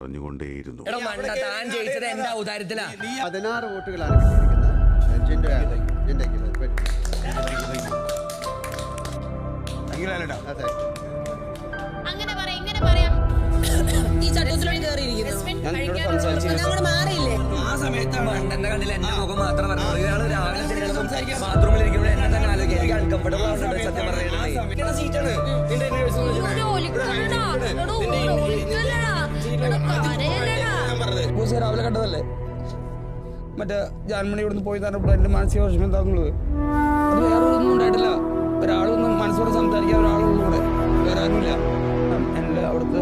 പറഞ്ഞുകൊണ്ടേയിരുന്നു. 16 വോട്ടുകളാണ് കിട്ടിയിരിക്കുന്നത്. ഈ ചട്ടത്തിലോട്ട് മാറിയില്ലേ ആ സമയത്ത് മണ്ഡന്റെ കണ്ടില്ല എന്റെ മുഖം മാത്രം പറഞ്ഞു ഇയാള് രാവിലെ ബാത്റൂമിൽ ഇരിക്കുമ്പോൾ എന്നെ തന്നെ ആലോചിക്കും എനിക്ക് അൺകംഫർട്ടബിൾ ആവുന്നുണ്ട് സത്യം പറയുന്നത് സീറ്റാണ് രാവിലെ കണ്ടതല്ലേ മറ്റേ ജാൻമണി ഇവിടുന്ന് പോയി തന്നെ എന്റെ മാനസിക വിഷമം എന്താന്നുള്ളത് അത് വേറെ ഒന്നും ഉണ്ടായിട്ടില്ല. ഒരാളൊന്നും മനസ്സോട് സംസാരിക്കാൻ ഒരാളുള്ളൂടെ വേറെ ആരുമില്ല. എന്റെ അവിടുത്തെ